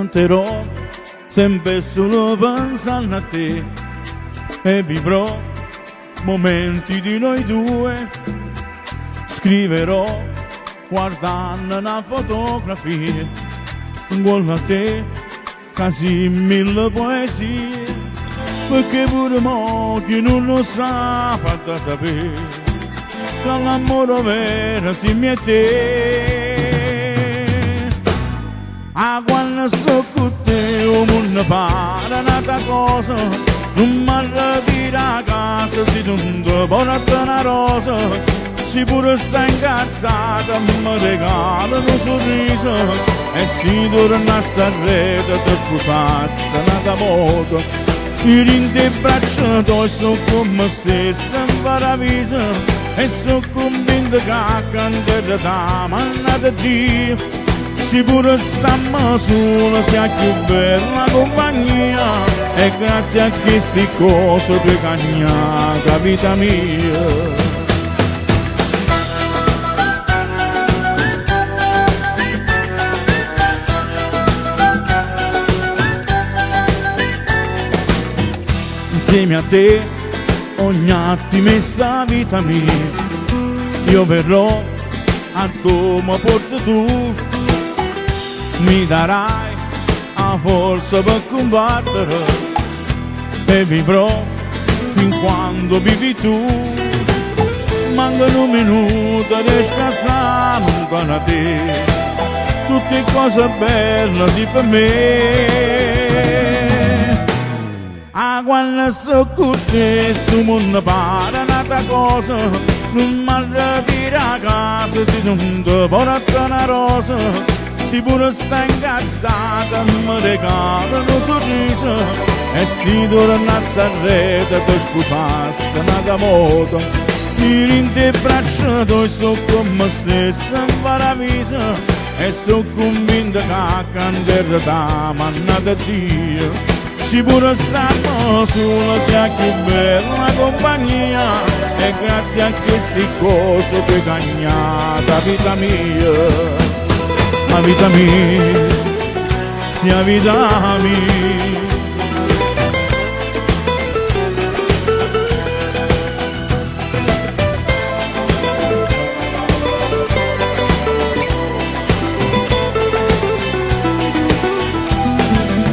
canterò sempre solo pensando a te e vivrò momenti di noi due, scriverò guardando una fotografia con a te quasi 1000 poesie, perché pure mo chi non lo sa fatta sapere che l'amore vero si mi è te. Ah, quando sto con te o non pare un'altra cosa, non mi ritira a casa se non ti porta una rosa, se pure sta incazzata mi regala un sorriso e si torna a Sanremo dopo passa una moto, io in te braccia tuoi sto con me stessa in paradiso e sono convinto che canterò da manata Dio. Se pure stiamo solo sia più bella compagnia e grazie a queste cose tu hai cagnato la vita mia. Insieme a te ogni attimo è sta vita mia, io verrò a come porti tu, mi darai la forza per combattere e vivrò fin quando vivi tu. Mancano un minuto di scassare con te, tutte cose belle sì per me. Ah, quando sto con te sto mondo pare un'altra cosa, non mi ritira a casa se non ti porta una rosa, si pure sta incazzata mi regala un sorriso e si torna a Sanremo per scusarsi una moto, io in te braccia tu sto con me stessa in paradiso e sono convinto che canterò da manata Dio. Si pure stiamo solo sia più bella compagnia e grazie a queste cose tu hai cagnato la vita mia. La vita mia, sia vita mia.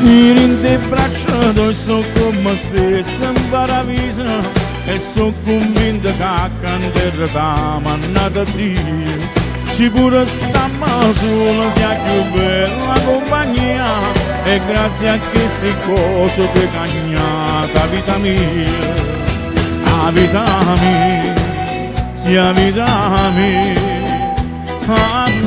Io in te braccia tu sto con me stessa in paradiso e sono convinto che canterò da manata Dio. Se pure stiamo solo sia più bella compagnia e grazie a queste cose tu hai cagnato la vita mia. La vita mia, sia vita mia, amore.